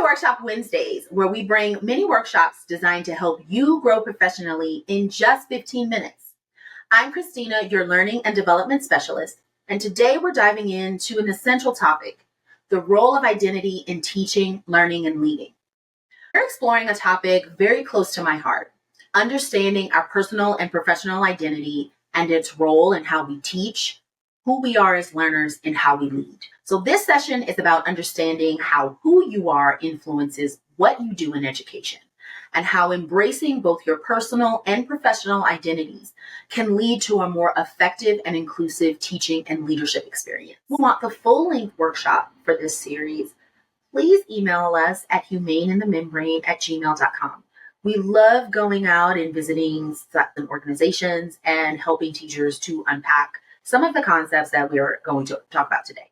Workshop Wednesdays, where we bring mini workshops designed to help you grow professionally in just 15 minutes. I'm Christina, your Learning and Development Specialist, and today we're diving into an essential topic, the role of identity in teaching, learning, and leading. We're exploring a topic very close to my heart, understanding our personal and professional identity and its role in how we teach, who we are as learners, and how we lead. So this session is about understanding how who you are influences what you do in education, and how embracing both your personal and professional identities can lead to a more effective and inclusive teaching and leadership experience. If you want the full-length workshop for this series, please email us at humaneinthemembrane@gmail.com. We love going out and visiting organizations and helping teachers to unpack some of the concepts that we're going to talk about today.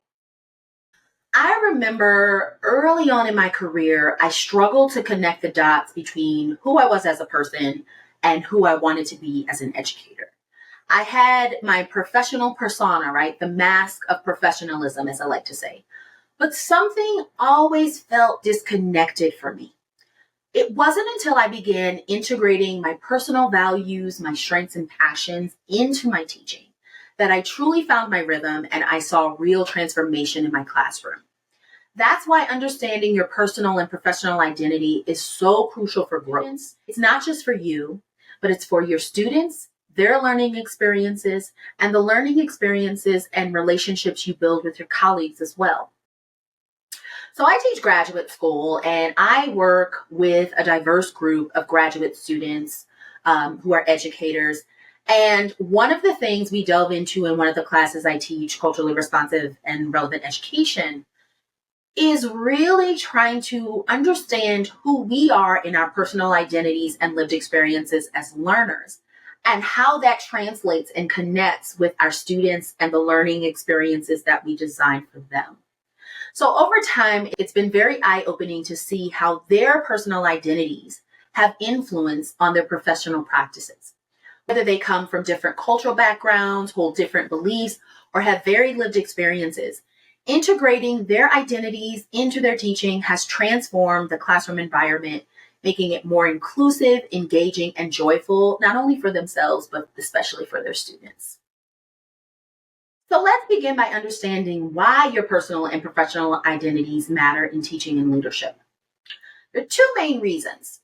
I remember early on in my career, I struggled to connect the dots between who I was as a person and who I wanted to be as an educator. I had my professional persona, right? The mask of professionalism, as I like to say. But something always felt disconnected for me. It wasn't until I began integrating my personal values, my strengths and passions into my teaching that I truly found my rhythm and I saw real transformation in my classroom. That's why understanding your personal and professional identity is so crucial for growth. It's not just for you, but it's for your students, their learning experiences, and the learning experiences and relationships you build with your colleagues as well. So I teach graduate school and I work with a diverse group of graduate students who are educators. And one of the things we delve into in one of the classes I teach, culturally responsive and relevant education, is really trying to understand who we are in our personal identities and lived experiences as learners, and how that translates and connects with our students and the learning experiences that we design for them. So over time, it's been very eye-opening to see how their personal identities have influence on their professional practices. Whether they come from different cultural backgrounds, hold different beliefs, or have very lived experiences, integrating their identities into their teaching has transformed the classroom environment, making it more inclusive, engaging, and joyful, not only for themselves, but especially for their students. So let's begin by understanding why your personal and professional identities matter in teaching and leadership. There are two main reasons.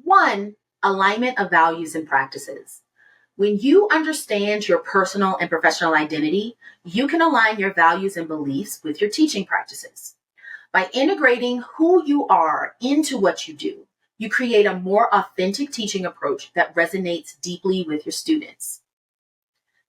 One, alignment of values and practices. When you understand your personal and professional identity, you can align your values and beliefs with your teaching practices. By integrating who you are into what you do, you create a more authentic teaching approach that resonates deeply with your students.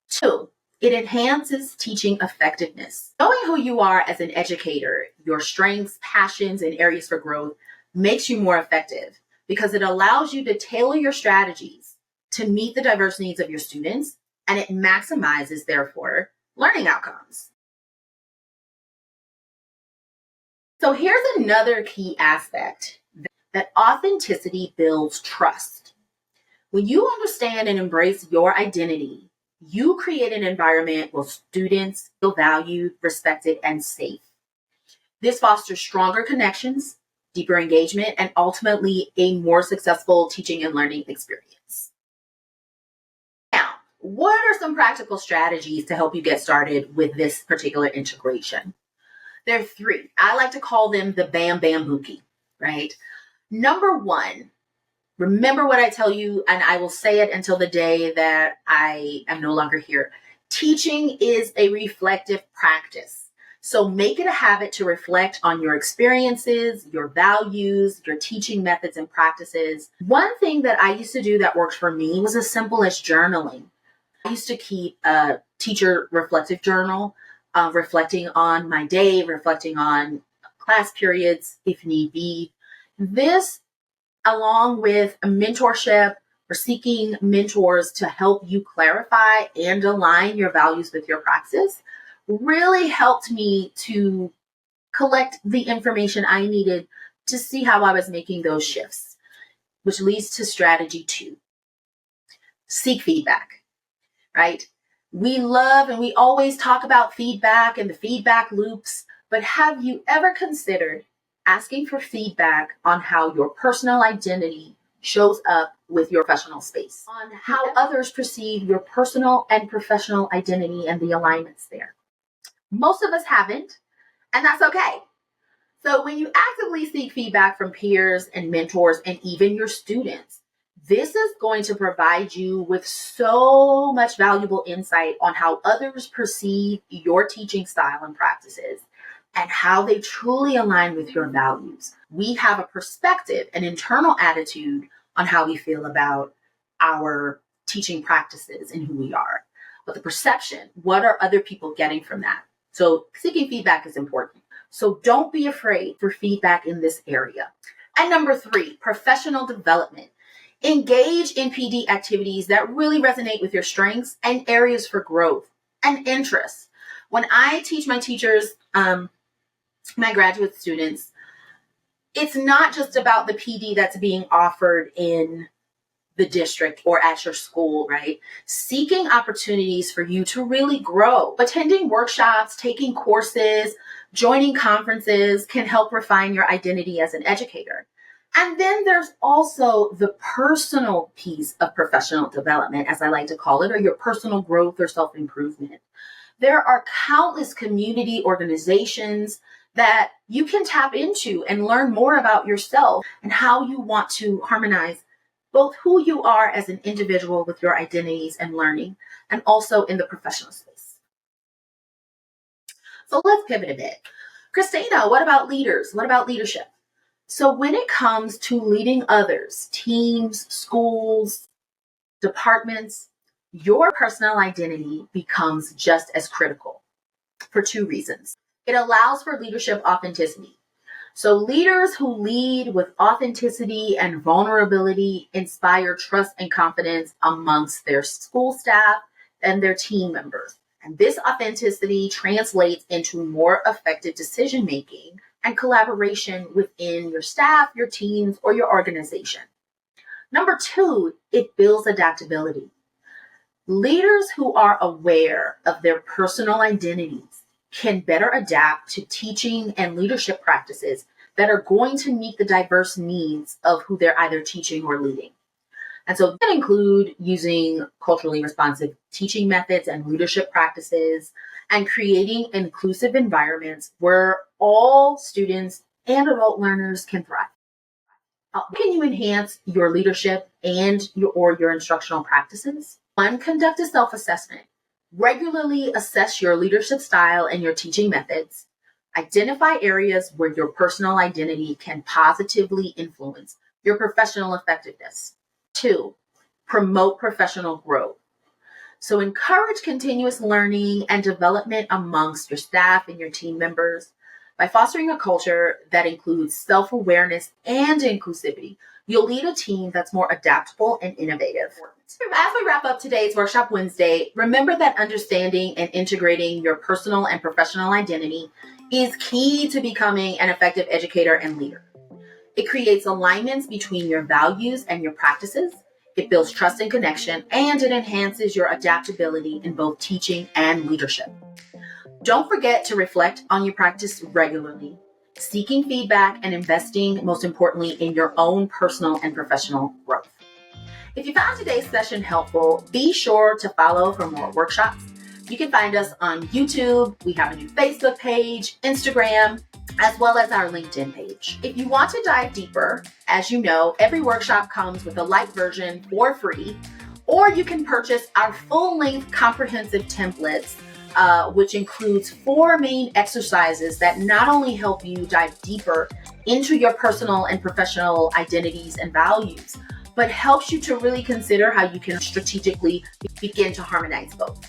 Two, it enhances teaching effectiveness. Knowing who you are as an educator, your strengths, passions, and areas for growth makes you more effective because it allows you to tailor your strategies to meet the diverse needs of your students, and it maximizes, therefore, learning outcomes. So here's another key aspect, that authenticity builds trust. When you understand and embrace your identity, you create an environment where students feel valued, respected, and safe. This fosters stronger connections, deeper engagement, and ultimately a more successful teaching and learning experience. Now, what are some practical strategies to help you get started with this particular integration? There are three. I like to call them the Bam Bam Bookie, right? Number one, remember what I tell you, and I will say it until the day that I am no longer here. Teaching is a reflective practice. So make it a habit to reflect on your experiences, your values, your teaching methods and practices. One thing that I used to do that worked for me was as simple as journaling. I used to keep a teacher reflective journal, reflecting on my day, reflecting on class periods if need be. This, along with a mentorship or seeking mentors to help you clarify and align your values with your practice, really helped me to collect the information I needed to see how I was making those shifts, which leads to strategy two. Seek feedback, right? We love and we always talk about feedback and the feedback loops, but have you ever considered asking for feedback on how your personal identity shows up with your professional space, on how others perceive your personal and professional identity and the alignments there. Most of us haven't, and that's okay. So when you actively seek feedback from peers and mentors and even your students, this is going to provide you with so much valuable insight on how others perceive your teaching style and practices and how they truly align with your values. We have a perspective, an internal attitude on how we feel about our teaching practices and who we are. But the perception, what are other people getting from that? So seeking feedback is important. So don't be afraid for feedback in this area. And number 3, professional development. Engage in PD activities that really resonate with your strengths and areas for growth and interests. When I teach my teachers, my graduate students, it's not just about the PD that's being offered in the district or at your school, right? Seeking opportunities for you to really grow. Attending workshops, taking courses, joining conferences can help refine your identity as an educator. And then there's also the personal piece of professional development, as I like to call it, or your personal growth or self-improvement. There are countless community organizations that you can tap into and learn more about yourself and how you want to harmonize both who you are as an individual with your identities and learning, and also in the professional space. So let's pivot a bit. Christina, what about leaders? What about leadership? So when it comes to leading others, teams, schools, departments, your personal identity becomes just as critical for 2 reasons. It allows for leadership authenticity. So leaders who lead with authenticity and vulnerability inspire trust and confidence amongst their school staff and their team members. And this authenticity translates into more effective decision-making and collaboration within your staff, your teams, or your organization. Number 2, it builds adaptability. Leaders who are aware of their personal identities can better adapt to teaching and leadership practices that are going to meet the diverse needs of who they're either teaching or leading. And so that include using culturally responsive teaching methods and leadership practices and creating inclusive environments where all students and adult learners can thrive. How can you enhance your leadership and your instructional practices? 1, conduct a self-assessment. Regularly assess your leadership style and your teaching methods. Identify areas where your personal identity can positively influence your professional effectiveness. 2, promote professional growth. So encourage continuous learning and development amongst your staff and your team members. By fostering a culture that includes self-awareness and inclusivity, you'll lead a team that's more adaptable and innovative. As we wrap up today's Workshop Wednesday, remember that understanding and integrating your personal and professional identity is key to becoming an effective educator and leader. It creates alignments between your values and your practices. It builds trust and connection, and it enhances your adaptability in both teaching and leadership. Don't forget to reflect on your practice regularly, seeking feedback and investing, most importantly, in your own personal and professional growth. If you found today's session helpful, be sure to follow for more workshops. You can find us on YouTube. We have a new Facebook page, Instagram, as well as our LinkedIn page. If you want to dive deeper, as you know, every workshop comes with a light version for free, or you can purchase our full-length comprehensive templates, which includes 4 main exercises that not only help you dive deeper into your personal and professional identities and values, but helps you to really consider how you can strategically begin to harmonize both.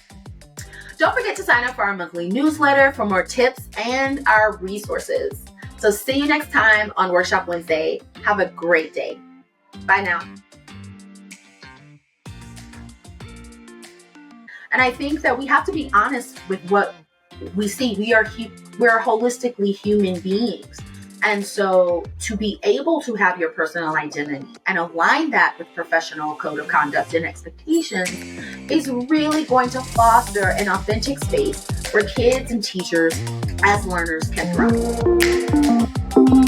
Don't forget to sign up for our monthly newsletter for more tips and our resources. So see you next time on Workshop Wednesday. Have a great day. Bye now. And I think that we have to be honest with what we see. We are holistically human beings. And so to be able to have your personal identity and align that with professional code of conduct and expectations is really going to foster an authentic space where kids and teachers as learners can thrive.